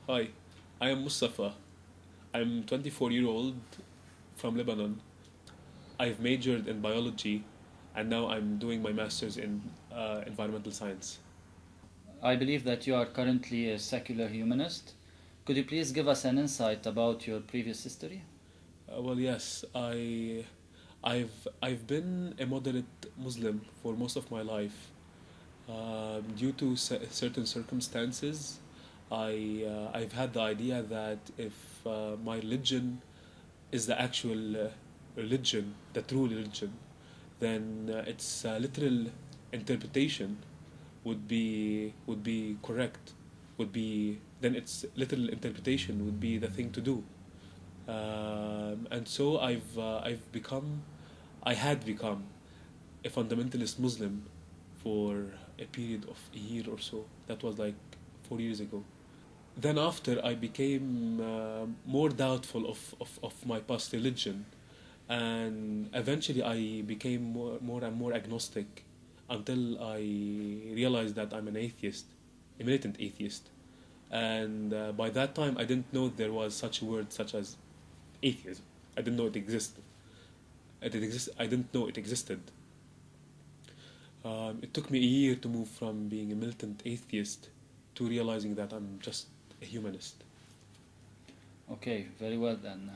Hi, I am Moustapha. I'm 24-year-old from Lebanon. I've majored in biology and now I'm doing my master's in environmental science. I believe that you are currently a secular humanist. Could you please give us an insight about your previous history? Yes, I've been a moderate Muslim for most of my life. Due to certain circumstances, I've had the idea that if my religion is the actual religion, the true religion, then its literal interpretation would be correct. Would be then its literal interpretation would be the thing to do. And so I had become a fundamentalist Muslim for a period of a year or so. That was like 4 years ago. Then after I became more doubtful of my past religion, and eventually I became more and more agnostic until I realized that I'm an atheist, a militant atheist. And by that time I didn't know there was such a word such as atheism. I didn't know it existed. I didn't know it existed. It took me a year to move from being a militant atheist to realizing that I'm just a humanist. Okay, very well then.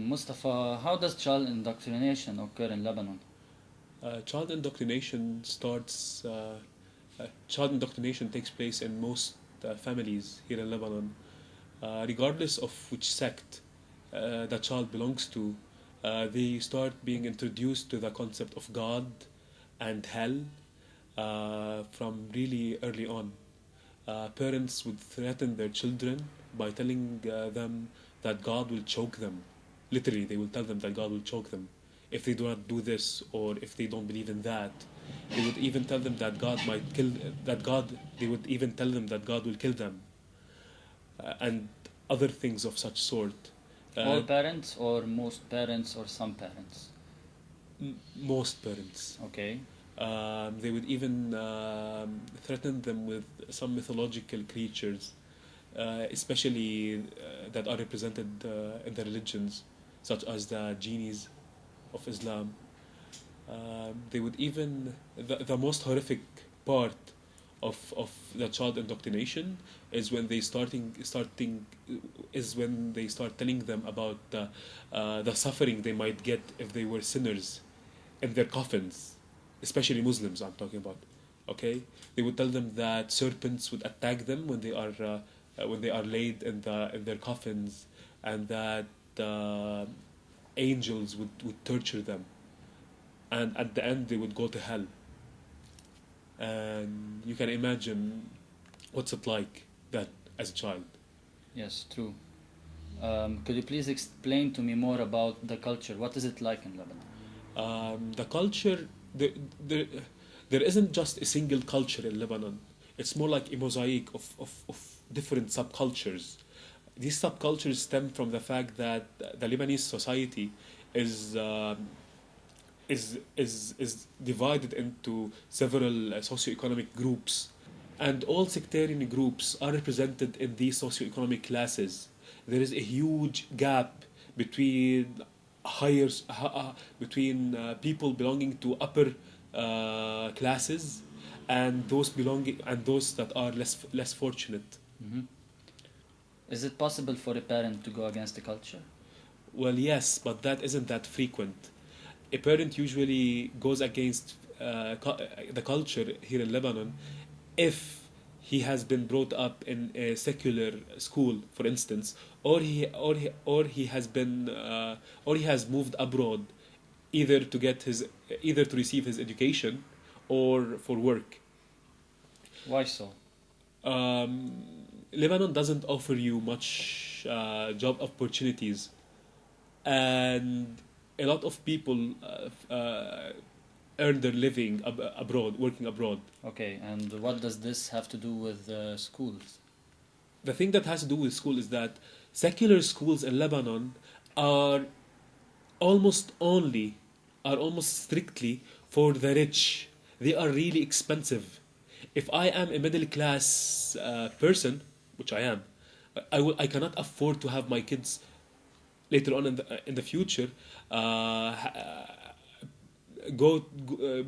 Mustafa, how does child indoctrination occur in Lebanon? Child indoctrination starts. Child indoctrination takes place in most families here in Lebanon, regardless of which sect the child belongs to. They start being introduced to the concept of God and hell from really early on. Parents would threaten their children by telling them that God will choke them. Literally, they will tell them that God will choke them if they do not do this or if they don't believe in that. They would even tell them that God might kill that God. They would even tell them that God will kill them and other things of such sort. All Uh, parents, or most parents, or some parents? Most parents. Okay. They would even threaten them with some mythological creatures, especially that are represented in the religions, such as the genies of Islam. They would even the most horrific part of the child indoctrination is when they starting is when they start telling them about the suffering they might get if they were sinners in their coffins, especially Muslims. I'm talking about. Okay, they would tell them that serpents would attack them when they are laid in their coffins, and that angels would torture them, and at the end they would go to hell. And you can imagine what's it like that as a child. Yes, true. Could you please explain to me more about the culture? What is it like in Lebanon? The culture, there isn't just a single culture in Lebanon. It's more like a mosaic of different subcultures. These subcultures stem from the fact that the Lebanese society is is divided into several socioeconomic groups, and all sectarian groups are represented in these socioeconomic classes. There is a huge gap between higher between people belonging to upper classes and those that are less fortunate. Hmm. Is it possible for a parent to go against the culture? Well, yes, but that isn't that frequent. A parent usually goes against the culture here in Lebanon if he has been brought up in a secular school, for instance, or he has been or he has moved abroad, either to get his either to receive his education or for work. Why so? Um, Lebanon doesn't offer you much job opportunities, and a lot of people earn their living abroad, working abroad. Okay, and what does this have to do with schools? The thing that has to do with school is that secular schools in Lebanon are almost only almost strictly for the rich. They are really expensive. If I am a middle class person, which I am, I cannot afford to have my kids later on in the future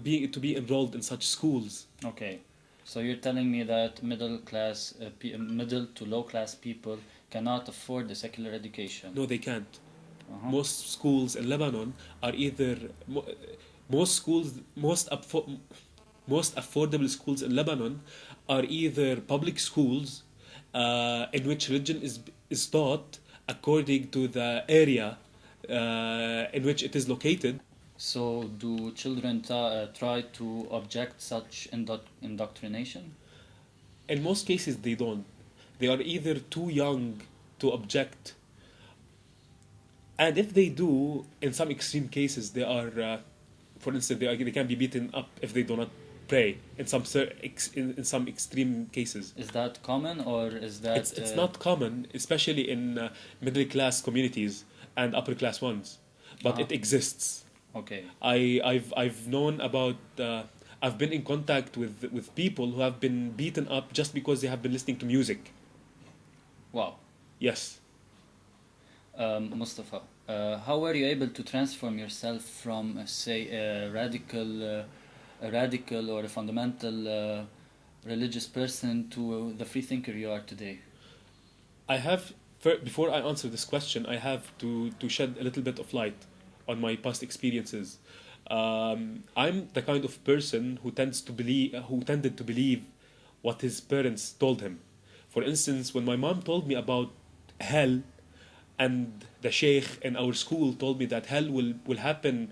be enrolled in such schools. Okay, so you're telling me that middle to low class people cannot afford the secular education? No, they can't. Uh-huh. Most schools in Lebanon are either most schools most affordable schools in Lebanon are either public schools in which religion is taught according to the area in which it is located. So do children try to object such indoctrination? In most cases, they don't. They are either too young to object, and if they do, in some extreme cases, they are, for instance, they can be beaten up if they do not pray. In some extreme cases, Is that common or is that... it's not common, especially in middle class communities and upper class ones, but Uh-huh. it exists. Okay. I've known about. I've been in contact with people who have been beaten up just because they have been listening to music. Wow. Yes. Moustapha, how were you able to transform yourself from, say, a radical or a fundamental religious person to the freethinker you are today? I have, before I answer this question, I have to shed a little bit of light on my past experiences. I'm the kind of person who tended to believe what his parents told him. For instance, when my mom told me about hell, and the sheikh in our school told me that hell will happen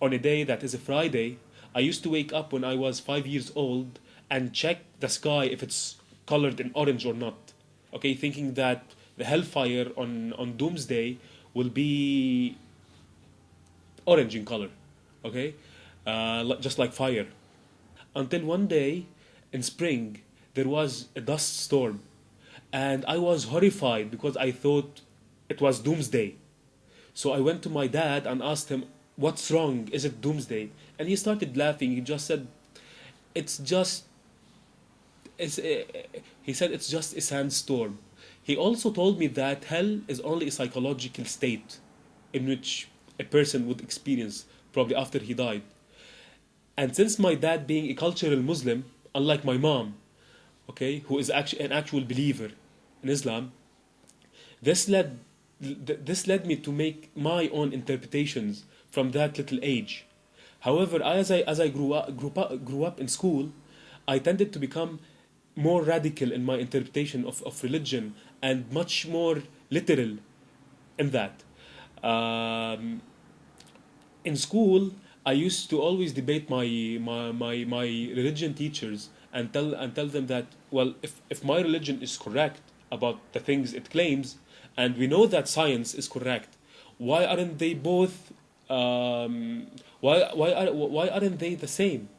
on a day that is a Friday, I used to wake up when I was 5 years old and check the sky if it's colored in orange or not. Okay, thinking that the hellfire on Doomsday will be orange in color. Okay, just like fire. Until one day in spring there was a dust storm, and I was horrified because I thought it was Doomsday. So I went to my dad and asked him, "What's wrong? Is it Doomsday?" And he started laughing. He just said, "It's just," he said, "It's just a sandstorm." He also told me that hell is only a psychological state in which a person would experience probably after he died. And since my dad being a cultural Muslim, unlike my mom, okay, who is actually an actual believer in Islam, this led me to make my own interpretations from that little age. However, as I grew up in school, I tended to become more radical in my interpretation of religion and much more literal in that. In school, I used to always debate my religion teachers and tell them that, well, if my religion is correct about the things it claims, and we know that science is correct, why aren't they both? Why aren't they the same?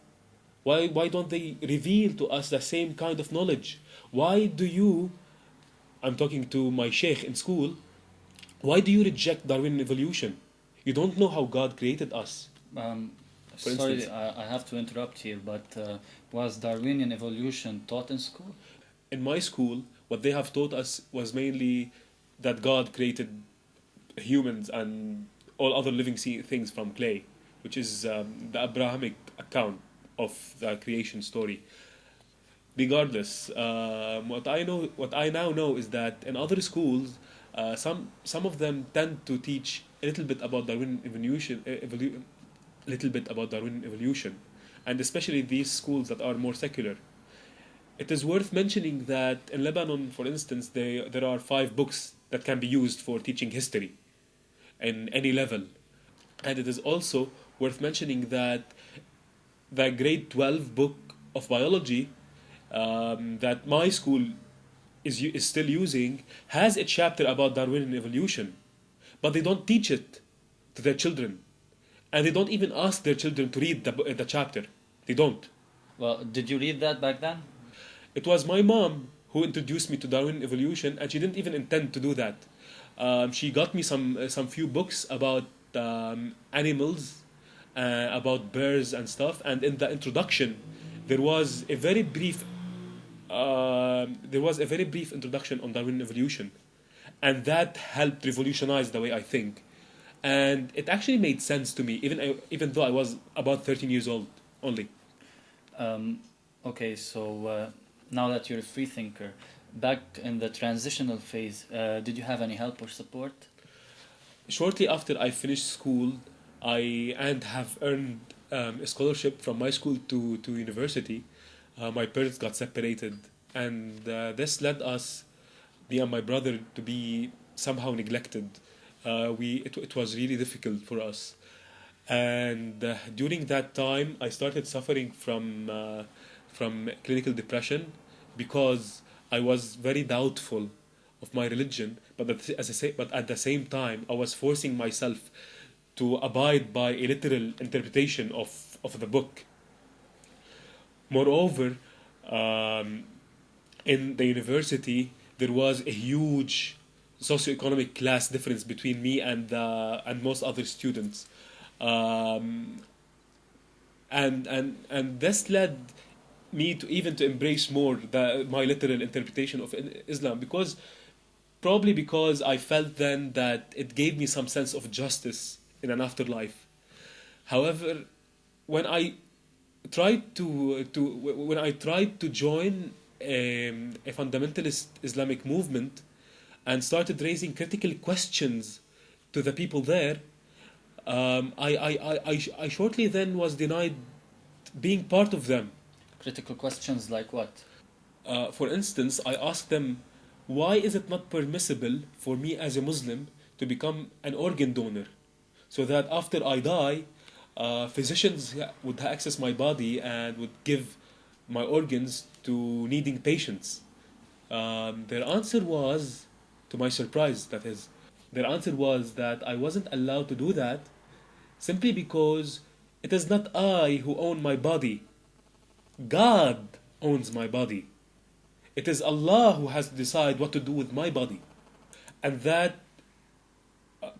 Why don't they reveal to us the same kind of knowledge? Why do you? I'm talking to my sheikh in school. Why do you reject Darwinian evolution? You don't know how God created us. For Sorry, instance, I have to interrupt here, but was Darwinian evolution taught in school? in my school, what they have taught us was mainly that God created humans and all other living things from clay, which is the Abrahamic account of the creation story. Regardless, what I now know is that in other schools, some of them tend to teach a little bit about Darwinian evolution, and especially these schools that are more secular. It is worth mentioning that in Lebanon, for instance, there are 5 books that can be used for teaching history in any level. And it is also worth mentioning that the grade 12 book of biology that my school is still using has a chapter about Darwinian evolution, but they don't teach it to their children. And they don't even ask their children to read the chapter. They don't. Well, did you read that back then? It was my mom who introduced me to Darwin evolution, and she didn't even intend to do that. She got me some few books about animals, about birds and stuff. And in the introduction, there was a very brief there was a very brief introduction on Darwin evolution, and that helped revolutionize the way I think. And it actually made sense to me, even though I was about 13 years old only. Um, okay, so now that you're a free thinker, back in the transitional phase, did you have any help or support? Shortly after I finished school, I have earned a scholarship from my school to university. My parents got separated, and this led us, me and my brother, to be somehow neglected. It was really difficult for us, and during that time, I started suffering from clinical depression because I was very doubtful of my religion, but but at the same time, I was forcing myself to abide by a literal interpretation of the book. Moreover, um, in the university, there was a huge socioeconomic class difference between me and most other students, um, and this led me to even to embrace more my literal interpretation of Islam, because I felt then that it gave me some sense of justice in an afterlife. However, when I when I tried to join a fundamentalist Islamic movement and started raising critical questions to the people there, I shortly then was denied being part of them. Critical questions like what? For instance, I asked them, why is it not permissible for me as a Muslim to become an organ donor, so that after I die, physicians would access my body and would give my organs to needing patients? Their answer was, to my surprise, that is, their answer was that I wasn't allowed to do that simply because it is not I who own my body. God owns my body. It is Allah who has to decide what to do with my body. And that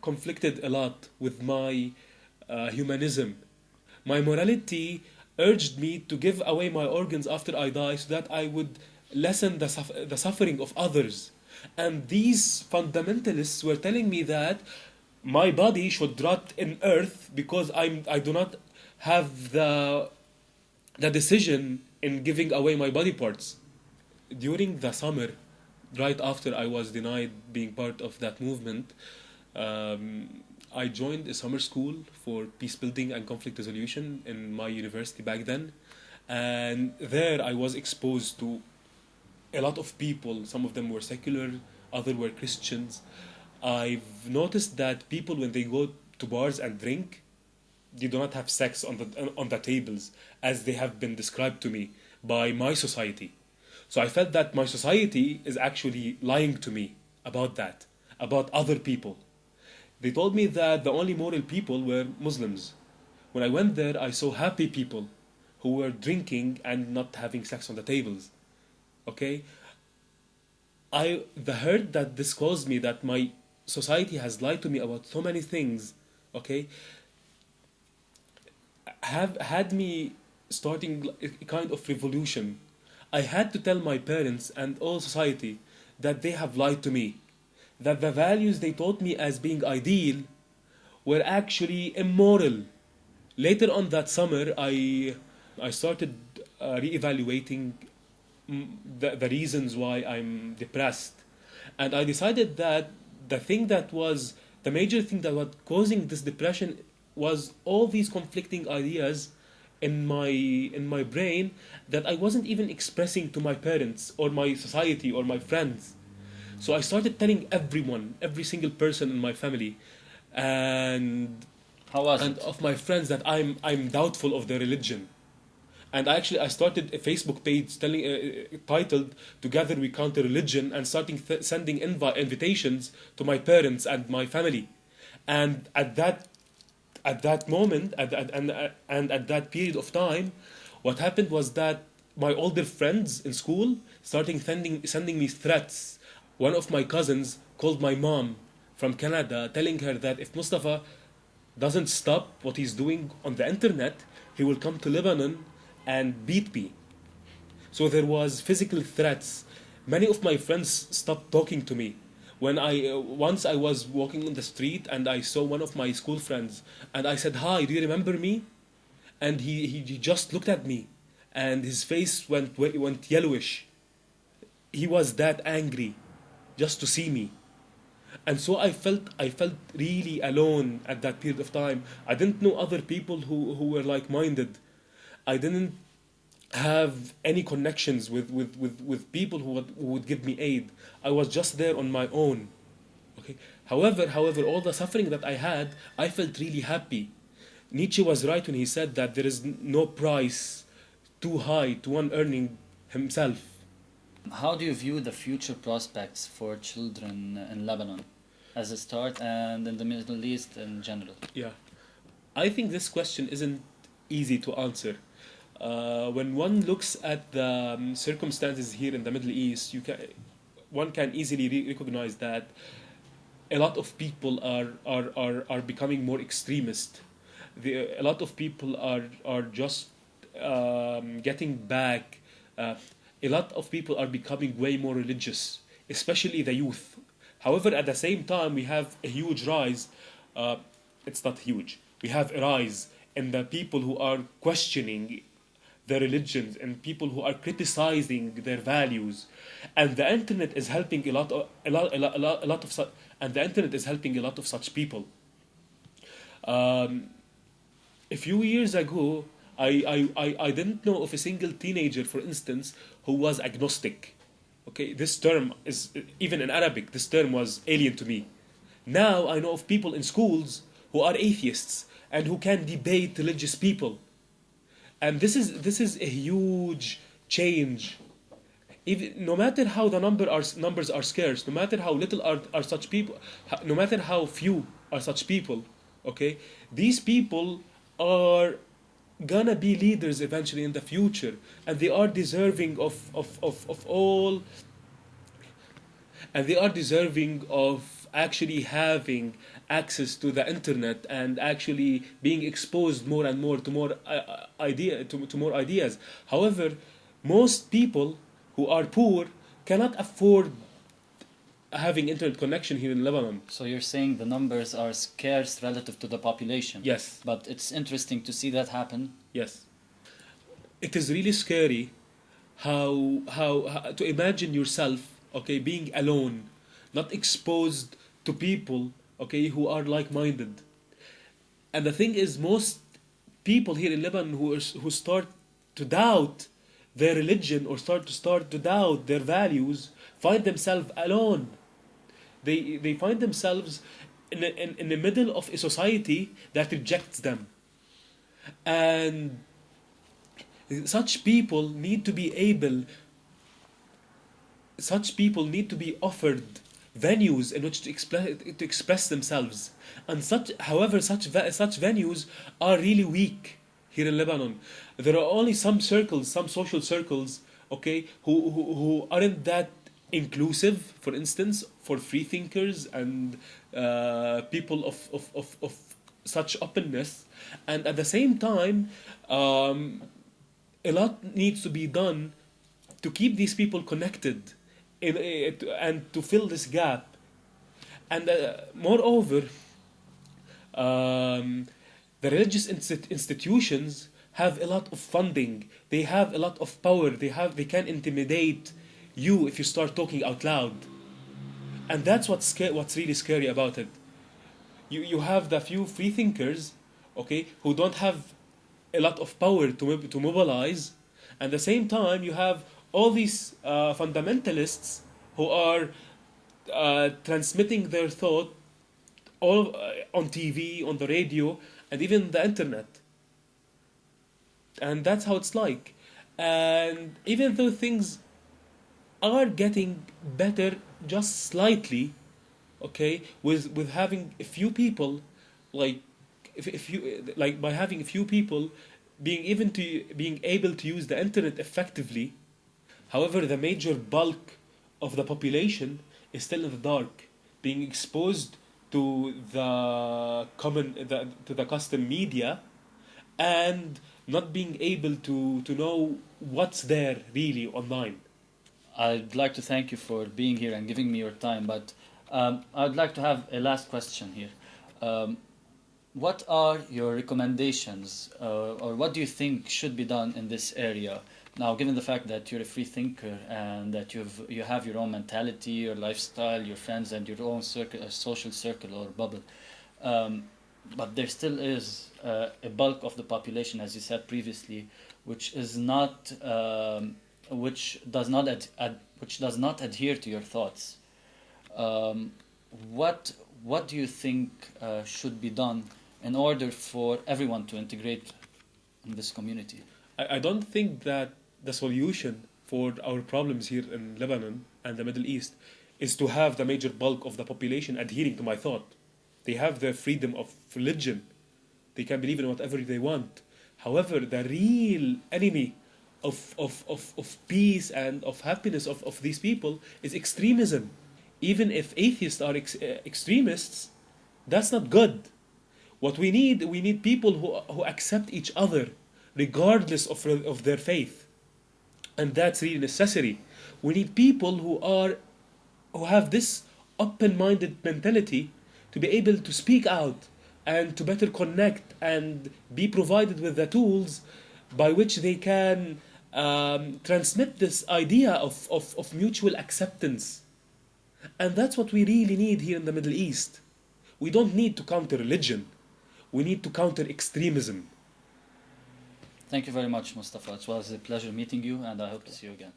conflicted a lot with my humanism. My morality urged me to give away my organs after I die so that I would lessen the suffering of others. And these fundamentalists were telling me that my body should rot in earth because I do not have the decision in giving away my body parts. During the summer, right after I was denied being part of that movement, I joined a summer school for peace building and conflict resolution in my university back then. And there I was exposed to a lot of people. Some of them were secular, others were Christians. I've noticed that people, when they go to bars and drink, they do not have sex on the tables as they have been described to me by my society. So I felt that my society is actually lying to me about that, about other people. They told me that the only moral people were Muslims. When I went there, I saw happy people who were drinking and not having sex on the tables. Okay? The hurt that this caused me, that my society has lied to me about so many things, okay, have had me starting a kind of revolution. I had to tell my parents and all society that they have lied to me, that the values they taught me as being ideal were actually immoral. Later on that summer, I started reevaluating the reasons why I'm depressed, and I decided that the major thing that was causing this depression was all these conflicting ideas in my brain that I wasn't even expressing to my parents or my society or my friends. So I started telling everyone, every single person in my family, and How was it? of my friends, that I'm doubtful of their religion. And I started a Facebook page titled "Together We Counter Religion," and starting sending invitations to my parents and my family. And at that moment, and at that period of time, what happened was that my older friends in school starting sending me threats. One of my cousins called my mom from Canada, telling her that if Moustapha doesn't stop what he's doing on the internet, he will come to Lebanon and beat me. So there was physical threats. Many of my friends stopped talking to me. When once I was walking on the street and I saw one of my school friends and I said, "Hi, do you remember me?" And he just looked at me and his face went yellowish. He was that angry just to see me. And so I felt really alone at that period of time. I didn't know other people who were like minded. I didn't have any connections with people who would give me aid. I was just there on my own. Okay. However, all the suffering that I had, I felt really happy. Nietzsche was right when he said that there is no price too high to one earning himself. How do you view the future prospects for children in Lebanon as a start and in the Middle East in general? Yeah, I think this question isn't easy to answer. When one looks at the circumstances here in the Middle East, one can easily recognize that a lot of people are becoming more extremist. A lot of people are just getting back. A lot of people are becoming way more religious, especially the youth. However, at the same time, we have a huge rise. It's not huge. We have a rise in the people who are questioning their religions and people who are criticizing their values, and the internet is helping and the internet is helping a lot of such people. A few years ago, I didn't know of a single teenager, for instance, who was agnostic. Okay, this term is, even in Arabic, this term was alien to me. Now I know of people in schools who are atheists and who can debate religious people. And this is a huge change. No matter how the numbers are scarce, no matter how little are such people, no matter how few are such people, okay, these people are gonna be leaders eventually in the future, and they are deserving of all, and they are deserving of actually having access to the internet and actually being exposed more and more to more ideas. However, most people who are poor cannot afford having internet connection here in Lebanon. So you're saying the numbers are scarce relative to the population. Yes. But it's interesting to see that happen. Yes. It is really scary how to imagine yourself, okay, being alone, not exposed to people, okay, who are like-minded. And the thing is, most people here in Lebanon who start to doubt their religion or start to doubt their values find themselves alone. They find themselves in the middle of a society that rejects them. And such people need to be offered venues in which to express themselves. And such venues are really weak here in Lebanon. There are only some social circles, okay, who aren't that inclusive. For instance, for freethinkers and people of such openness. And at the same time, a lot needs to be done to keep these people connected and to fill this gap. And moreover, the religious institutions have a lot of funding. They have a lot of power. They can intimidate you if you start talking out loud. And that's what's really scary about it. You have the few freethinkers, okay, who don't have a lot of power to mobilize. And at the same time, you have all these fundamentalists who are transmitting their thought all on TV, on the radio, and even the internet. And that's how it's like. And even though things are getting better just slightly, okay, with having a few people, like by having a few people being able to use the internet effectively. However, the major bulk of the population is still in the dark, being exposed to the custom media, and not being able to know what's there really online. I'd like to thank you for being here and giving me your time, but I'd like to have a last question here. What are your recommendations, or what do you think should be done in this area? Now, given the fact that you're a free thinker and that you have your own mentality, your lifestyle, your friends, and your own circle, social circle or bubble, but there still is a bulk of the population, as you said previously, which is not, which does not adhere to your thoughts. What do you think should be done in order for everyone to integrate in this community? I don't think that the solution for our problems here in Lebanon and the Middle East is to have the major bulk of the population adhering to my thought. They have their freedom of religion. They can believe in whatever they want. However, the real enemy of peace and of happiness of these people is extremism. Even if atheists are extremists, that's not good. What we need people who accept each other regardless of their faith. And that's really necessary. We need people who have this open-minded mentality to be able to speak out and to better connect and be provided with the tools by which they can transmit this idea of mutual acceptance. And that's what we really need here in the Middle East. We don't need to counter religion. We need to counter extremism. Thank you very much, Moustapha. It was a pleasure meeting you, and I hope to see you again.